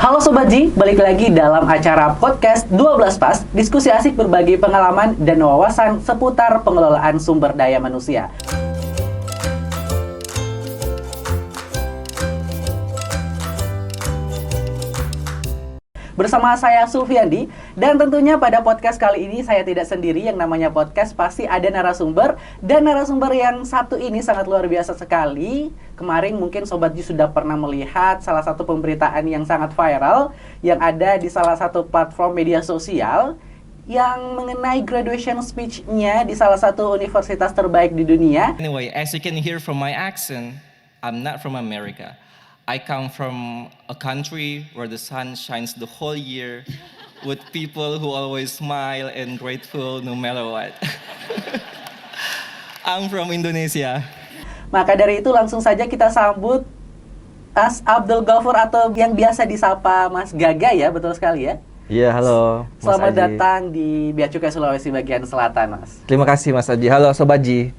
Halo Sobat Ji, balik lagi dalam acara podcast 12 Pas, diskusi asik berbagi pengalaman dan wawasan seputar pengelolaan sumber daya manusia. Bersama saya Sulfiandi, dan tentunya pada podcast kali ini saya tidak sendiri, yang namanya podcast pasti ada narasumber, dan narasumber yang satu ini sangat luar biasa sekali. Kemarin mungkin Sobat Ji sudah pernah melihat salah satu pemberitaan yang sangat viral yang ada di salah satu platform media sosial yang mengenai graduation speech-nya di salah satu universitas terbaik di dunia. Anyway, as you can hear from my accent, I'm not from America. I come from a country where the sun shines the whole year with people who always smile and grateful no matter what. I'm from Indonesia. Maka dari itu langsung saja kita sambut Mas Abdul Ghafur atau yang biasa disapa Mas Gaga ya, betul sekali ya? Iya, halo Mas Selamat Aji. datang di Bea Cukai Sulawesi bagian selatan, Mas. Terima kasih Mas Aji. Halo Sobat Ji.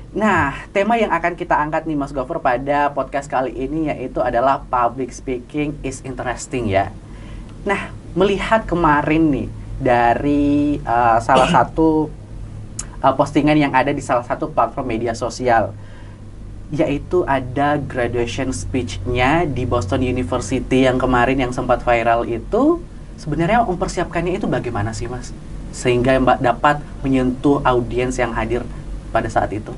Nah, tema yang akan kita angkat nih Mas Ghafur pada podcast kali ini yaitu adalah public speaking is interesting ya. Nah, melihat kemarin nih dari salah satu postingan yang ada di salah satu platform media sosial, yaitu ada graduation speech-nya di Boston University yang kemarin yang sempat viral itu. Sebenarnya mempersiapkannya itu bagaimana sih Mas? Sehingga Mbak dapat menyentuh audiens yang hadir pada saat itu.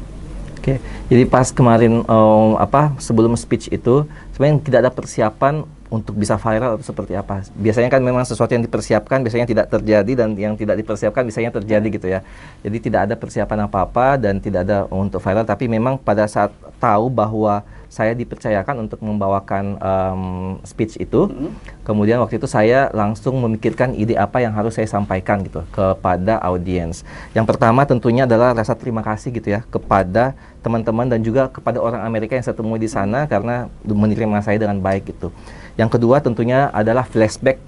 Oke, jadi pas kemarin sebelum speech itu sebenarnya tidak ada persiapan untuk bisa viral atau seperti apa. Biasanya kan memang sesuatu yang dipersiapkan biasanya tidak terjadi, dan yang tidak dipersiapkan biasanya terjadi gitu ya. Jadi tidak ada persiapan apa-apa dan tidak ada untuk viral, tapi memang pada saat tahu bahwa saya dipercayakan untuk membawakan speech itu, kemudian waktu itu saya langsung memikirkan ide apa yang harus saya sampaikan gitu kepada audiens. Yang pertama tentunya adalah rasa terima kasih gitu ya kepada teman-teman dan juga kepada orang Amerika yang saya temui di sana karena menerima saya dengan baik gitu. Yang kedua tentunya adalah flashback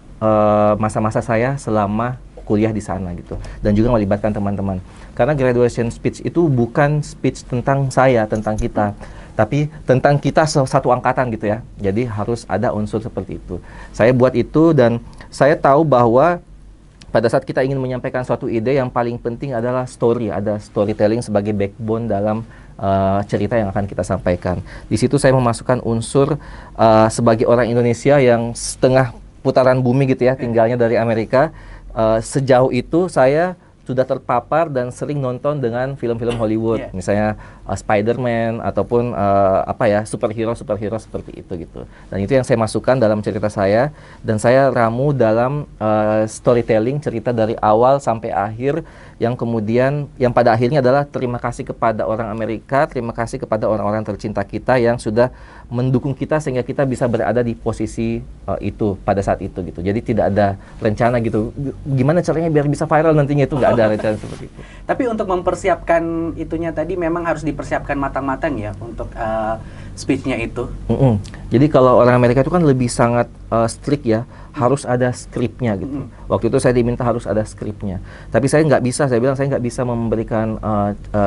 masa-masa saya selama kuliah di sana gitu, dan juga melibatkan teman-teman. Karena graduation speech itu bukan speech tentang saya, tentang kita, tapi tentang kita satu angkatan gitu ya. Jadi harus ada unsur seperti itu. Saya buat itu, dan saya tahu bahwa pada saat kita ingin menyampaikan suatu ide, yang paling penting adalah story, ada storytelling sebagai backbone dalam cerita yang akan kita sampaikan. Di situ saya memasukkan unsur sebagai orang Indonesia yang setengah putaran bumi gitu ya, tinggalnya dari Amerika. Sejauh itu saya sudah terpapar dan sering nonton dengan film-film Hollywood, misalnya Spider-Man ataupun superhero seperti itu gitu. Dan itu yang saya masukkan dalam cerita saya, dan saya ramu dalam storytelling cerita dari awal sampai akhir, yang kemudian yang pada akhirnya adalah terima kasih kepada orang Amerika, terima kasih kepada orang-orang tercinta kita yang sudah mendukung kita sehingga kita bisa berada di posisi itu pada saat itu gitu. Jadi tidak ada rencana gitu, gimana caranya biar bisa viral nantinya, itu nggak ada rencana seperti itu. Tapi untuk mempersiapkan itunya tadi memang harus dipersiapkan matang-matang ya untuk speech-nya itu. Jadi kalau orang Amerika itu kan lebih sangat strict ya, harus ada skripnya gitu. Waktu itu saya diminta harus ada skripnya. Tapi saya nggak bisa, saya bilang saya nggak bisa memberikan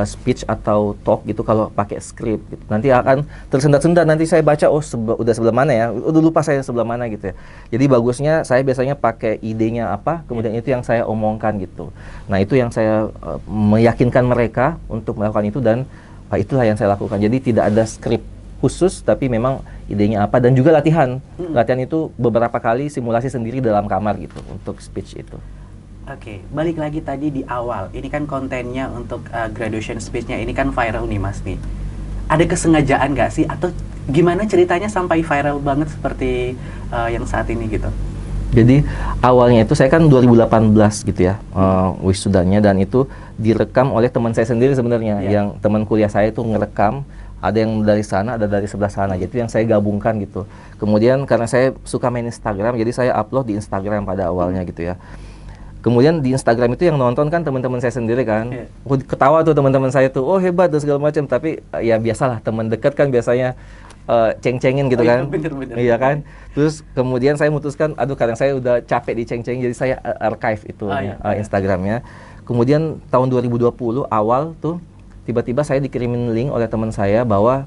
speech atau talk gitu kalau pakai skrip gitu. Nanti akan tersendat-sendat, nanti saya baca, udah sebelah mana ya, udah lupa saya sebelah mana gitu ya. Jadi bagusnya saya biasanya pakai idenya apa, kemudian itu yang saya omongkan gitu. Nah itu yang saya meyakinkan mereka untuk melakukan itu, dan itulah yang saya lakukan. Jadi tidak ada skrip khusus, tapi memang idenya apa, dan juga latihan. Latihan itu beberapa kali simulasi sendiri dalam kamar gitu untuk speech itu. Oke, balik lagi tadi di awal. Ini kan kontennya untuk graduation speech-nya ini kan viral nih Mas nih. Ada kesengajaan nggak sih, atau gimana ceritanya sampai viral banget seperti yang saat ini gitu? Jadi awalnya itu saya kan 2018 gitu ya wisudanya, dan itu direkam oleh teman saya sendiri sebenarnya. Yang teman kuliah saya itu ngerekam, ada yang dari sana, ada dari sebelah sana. Jadi yang saya gabungkan gitu. Kemudian karena saya suka main Instagram, jadi saya upload di Instagram pada awalnya gitu ya. Kemudian di Instagram itu yang nonton kan teman-teman saya sendiri kan. Ketawa tuh teman-teman saya tuh, oh hebat dan segala macam. Tapi ya biasalah, teman dekat kan biasanya ceng-cengin gitu kan. Bener-bener. Iya kan. Terus kemudian saya memutuskan, kadang saya udah capek diceng-cengin, jadi saya archive itu Instagramnya. Kemudian tahun 2020 awal tuh tiba-tiba saya dikirimin link oleh teman saya bahwa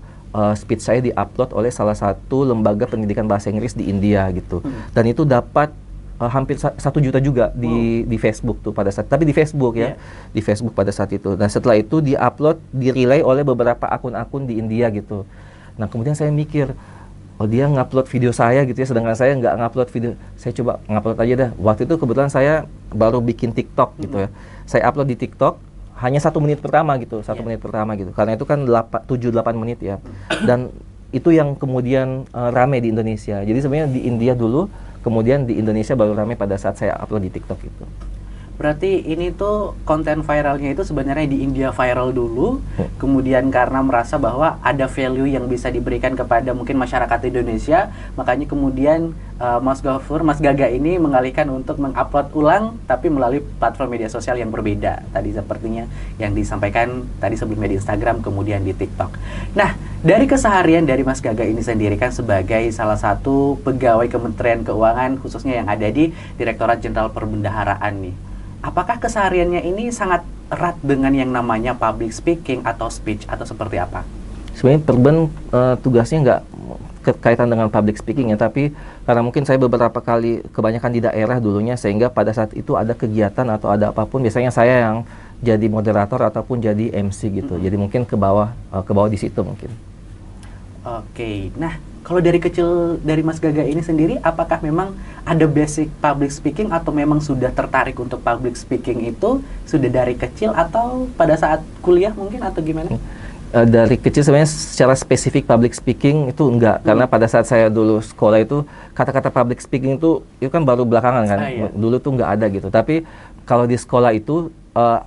speech saya diupload oleh salah satu lembaga pendidikan bahasa Inggris di India gitu. Dan itu dapat hampir 1 juta juga di Facebook tuh pada saat, tapi di Facebook ya, di Facebook pada saat itu. Dan setelah itu diupload, di-relay oleh beberapa akun-akun di India gitu. Nah kemudian saya mikir, oh dia ngupload video saya gitu ya, sedangkan saya nggak ngupload video. Saya coba ngupload aja dah. Waktu itu kebetulan saya baru bikin TikTok gitu ya. Saya upload di TikTok hanya 1 menit pertama gitu, 1 menit pertama gitu. Karena itu kan 7-8 menit ya. Dan itu yang kemudian rame di Indonesia. Jadi sebenarnya di India dulu, kemudian di Indonesia baru rame pada saat saya upload di TikTok itu. Berarti ini tuh konten viralnya itu sebenarnya di India viral dulu, kemudian karena merasa bahwa ada value yang bisa diberikan kepada mungkin masyarakat Indonesia, makanya kemudian Mas Gofur, Mas Gaga ini mengalihkan untuk mengupload ulang, tapi melalui platform media sosial yang berbeda. Tadi sepertinya yang disampaikan tadi sebelumnya di Instagram, kemudian di TikTok. Nah, dari keseharian dari Mas Gaga ini sendiri kan sebagai salah satu pegawai Kementerian Keuangan, khususnya yang ada di Direktorat Jenderal Perbendaharaan nih. Apakah kesehariannya ini sangat erat dengan yang namanya public speaking atau speech atau seperti apa? Sebenarnya Perben tugasnya nggak kaitan dengan public speaking ya, tapi karena mungkin saya beberapa kali kebanyakan di daerah dulunya, sehingga pada saat itu ada kegiatan atau ada apapun, biasanya saya yang jadi moderator ataupun jadi MC gitu. Jadi mungkin ke bawah di situ mungkin. Oke, nah kalau dari kecil dari Mas Gaga ini sendiri, apakah memang ada basic public speaking atau memang sudah tertarik untuk public speaking itu sudah dari kecil atau pada saat kuliah mungkin atau gimana? Dari kecil sebenarnya secara spesifik public speaking itu enggak, karena pada saat saya dulu sekolah itu kata-kata public speaking itu kan baru belakangan kan, dulu tuh nggak ada gitu. Tapi kalau di sekolah itu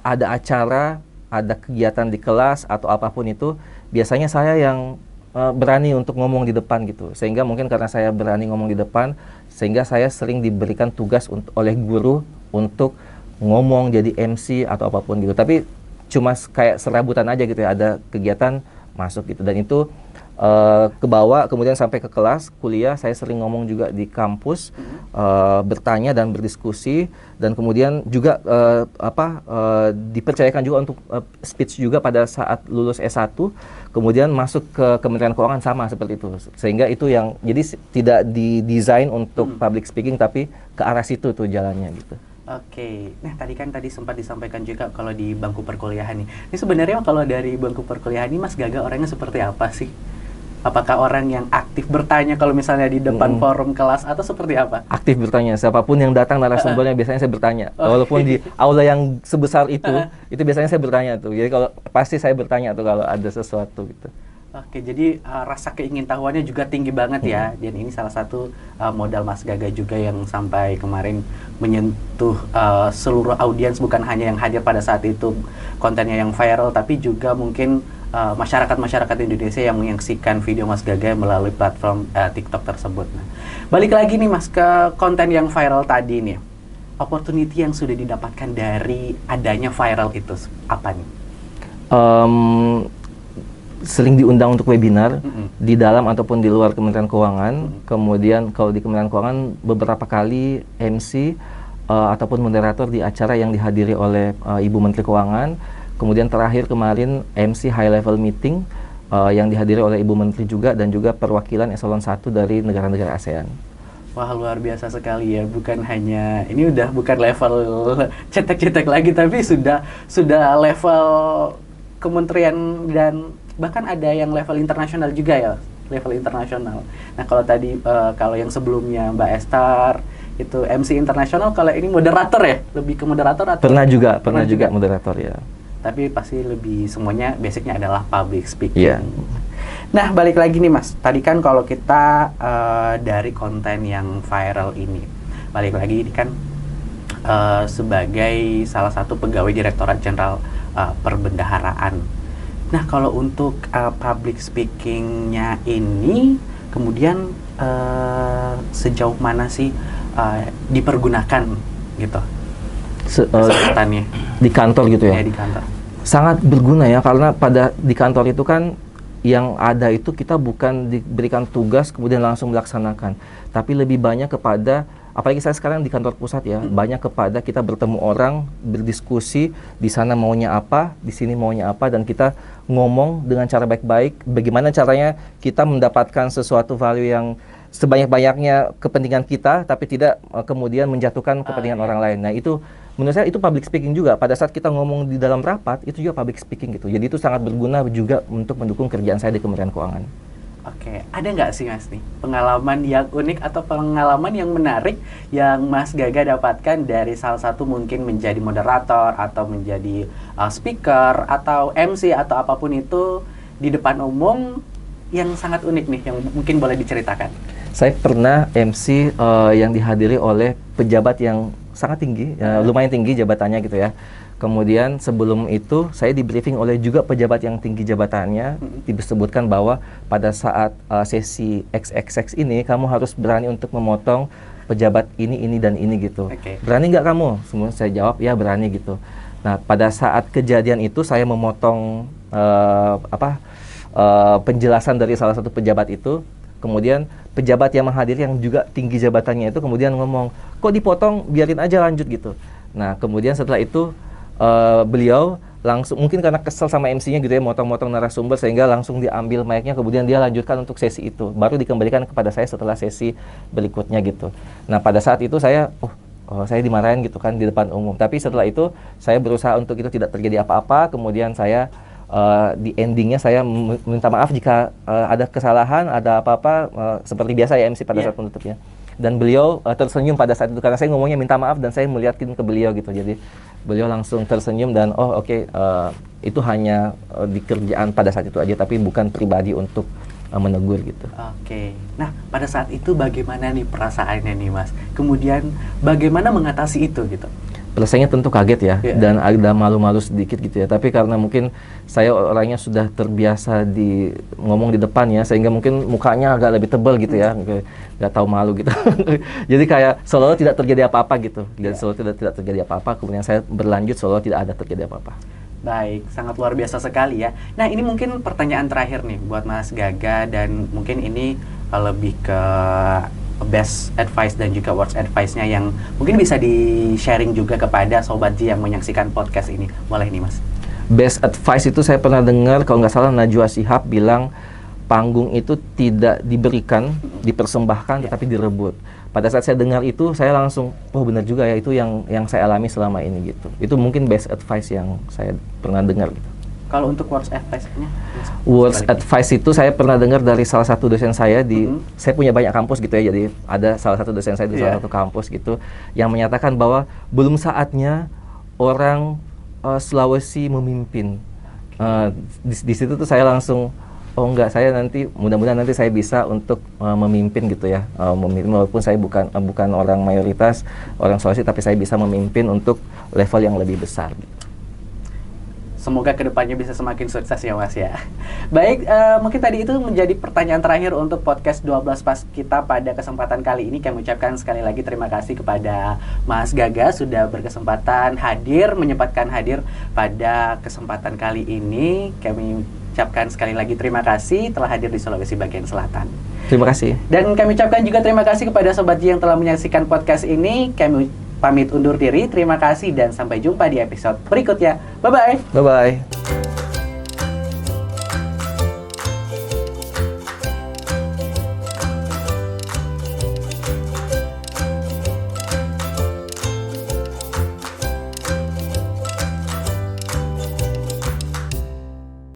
ada acara, ada kegiatan di kelas atau apapun itu, biasanya saya yang berani untuk ngomong di depan gitu, sehingga mungkin karena saya berani ngomong di depan, sehingga saya sering diberikan tugas oleh guru untuk ngomong jadi MC atau apapun gitu. Tapi cuma kayak serabutan aja gitu ya, ada kegiatan masuk gitu, dan itu ke bawah kemudian sampai ke kelas kuliah. Saya sering ngomong juga di kampus, bertanya dan berdiskusi, dan kemudian juga dipercayakan juga untuk speech juga pada saat lulus S1, kemudian masuk ke Kementerian Keuangan sama seperti itu, sehingga itu yang jadi tidak didesain untuk public speaking, tapi ke arah situ tuh jalannya gitu. Oke, nah tadi sempat disampaikan juga kalau di bangku perkuliahan nih. Ini sebenarnya kalau dari bangku perkuliahan ini Mas Gaga orangnya seperti apa sih? Apakah orang yang aktif bertanya kalau misalnya di depan forum kelas atau seperti apa? Aktif bertanya, siapapun yang datang narasumbernya biasanya saya bertanya. Walaupun di aula yang sebesar itu biasanya saya bertanya tuh. Jadi kalau pasti saya bertanya tuh kalau ada sesuatu gitu. Oke, jadi rasa keingintahuannya juga tinggi banget ya. Dan ini salah satu modal Mas Gaga juga yang sampai kemarin menyentuh seluruh audiens, bukan hanya yang hadir pada saat itu kontennya yang viral, tapi juga mungkin masyarakat Indonesia yang menyaksikan video Mas Gaga melalui platform TikTok tersebut. Nah, balik lagi nih Mas ke konten yang viral tadi nih. Opportunity yang sudah didapatkan dari adanya viral itu apa nih? Sering diundang untuk webinar di dalam ataupun di luar Kementerian Keuangan. Kemudian kalau di Kementerian Keuangan beberapa kali MC ataupun moderator di acara yang dihadiri oleh Ibu Menteri Keuangan. Kemudian terakhir kemarin MC high level meeting yang dihadiri oleh Ibu Menteri juga, dan juga perwakilan eselon 1 dari negara-negara ASEAN. Wah, luar biasa sekali ya. Bukan hanya ini udah bukan level cetek-cetek lagi, tapi sudah level kementerian, dan bahkan ada yang level internasional juga ya, level internasional. Nah, kalau tadi kalau yang sebelumnya Mbak Esther itu MC internasional, kalau ini moderator ya, lebih ke moderator atau pernah juga moderator ya. Tapi pasti lebih semuanya basicnya adalah public speaking. Nah, balik lagi nih Mas, tadi kan kalau kita dari konten yang viral ini, balik lagi ini kan sebagai salah satu pegawai Direktorat Jenderal Perbendaharaan. Nah, kalau untuk public speaking-nya ini kemudian sejauh mana sih dipergunakan gitu? Kesempatannya di kantor gitu ya? Di kantor. Sangat berguna ya, karena di kantor itu kan yang ada itu kita bukan diberikan tugas kemudian langsung melaksanakan, tapi lebih banyak kepada apalagi saya sekarang di kantor pusat ya, banyak kepada kita bertemu orang, berdiskusi, di sana maunya apa, di sini maunya apa, dan kita ngomong dengan cara baik-baik, bagaimana caranya kita mendapatkan sesuatu value yang sebanyak-banyaknya kepentingan kita, tapi tidak kemudian menjatuhkan kepentingan orang lain. Nah itu, menurut saya itu public speaking juga. Pada saat kita ngomong di dalam rapat, itu juga public speaking gitu. Jadi itu sangat berguna juga untuk mendukung kerjaan saya di Kementerian Keuangan. Oke, ada nggak sih Mas nih pengalaman yang unik atau pengalaman yang menarik yang Mas Gaga dapatkan dari salah satu mungkin menjadi moderator atau menjadi speaker atau MC atau apapun itu di depan umum yang sangat unik nih yang mungkin boleh diceritakan? Saya pernah MC yang dihadiri oleh pejabat yang sangat tinggi, lumayan tinggi jabatannya gitu ya. Kemudian sebelum itu saya di briefing oleh juga pejabat yang tinggi jabatannya, disebutkan bahwa pada saat sesi XXX ini kamu harus berani untuk memotong pejabat ini dan ini gitu. Berani nggak kamu? Semua saya jawab ya berani gitu. Nah pada saat kejadian itu saya memotong penjelasan dari salah satu pejabat itu. Kemudian pejabat yang menghadiri yang juga tinggi jabatannya itu kemudian ngomong, kok dipotong, biarin aja lanjut gitu. Nah kemudian setelah itu beliau langsung, mungkin karena kesel sama MC-nya gitu ya, motong-motong narasumber, sehingga langsung diambil mic-nya, kemudian dia lanjutkan untuk sesi itu, baru dikembalikan kepada saya setelah sesi berikutnya gitu. Nah pada saat itu saya saya dimarahin gitu kan di depan umum, tapi setelah itu saya berusaha untuk itu tidak terjadi apa-apa. Kemudian saya di endingnya saya minta maaf jika ada kesalahan, ada apa-apa, seperti biasa ya MC pada saat penutupnya. Dan beliau tersenyum pada saat itu karena saya ngomongnya minta maaf dan saya melihatkan ke beliau gitu. Jadi beliau langsung tersenyum dan itu hanya di kerjaan pada saat itu aja, tapi bukan pribadi untuk menegur gitu. Oke. Nah, pada saat itu bagaimana nih perasaannya nih Mas? Kemudian bagaimana mengatasi itu gitu? Perasaannya tentu kaget ya, dan ada malu-malu sedikit gitu ya. Tapi karena mungkin saya orangnya sudah terbiasa di ngomong di depan ya, sehingga mungkin mukanya agak lebih tebal gitu ya, nggak tahu malu gitu. Jadi kayak seolah-olah tidak terjadi apa-apa gitu, dan seolah-olah tidak terjadi apa-apa. Kemudian saya berlanjut seolah-olah tidak ada terjadi apa-apa. Baik, sangat luar biasa sekali ya. Nah ini mungkin pertanyaan terakhir nih buat Mas Gaga, dan mungkin ini lebih ke best advice dan juga worst advice-nya yang mungkin bisa di-sharing juga kepada Sobat Ji yang menyaksikan podcast ini. Boleh nih Mas. Best advice itu saya pernah dengar, kalau nggak salah Najwa Shihab bilang, panggung itu tidak diberikan, dipersembahkan, tetapi direbut. Pada saat saya dengar itu, saya langsung, oh benar juga ya, itu yang saya alami selama ini gitu. Itu mungkin best advice yang saya pernah dengar gitu. Kalau untuk worst advice-nya? Worst advice itu saya pernah dengar dari salah satu dosen saya di, saya punya banyak kampus gitu ya, jadi ada salah satu dosen saya di salah satu kampus gitu, yang menyatakan bahwa belum saatnya orang Sulawesi memimpin. Di situ tuh saya langsung, oh enggak, saya nanti mudah-mudahan nanti saya bisa untuk memimpin gitu ya, walaupun saya bukan orang mayoritas orang Sulawesi, tapi saya bisa memimpin untuk level yang lebih besar gitu. Semoga kedepannya bisa semakin sukses ya Mas ya. Baik, mungkin tadi itu menjadi pertanyaan terakhir untuk podcast 12 Pas kita pada kesempatan kali ini. Kami ucapkan sekali lagi terima kasih kepada Mas Gaga sudah berkesempatan hadir, menyempatkan hadir pada kesempatan kali ini. Kami ucapkan sekali lagi terima kasih telah hadir di Sulawesi bagian selatan. Terima kasih. Dan kami ucapkan juga terima kasih kepada Sobat Ji yang telah menyaksikan podcast ini. Kami pamit undur diri, terima kasih dan sampai jumpa di episode berikutnya. Bye-bye. Bye-bye.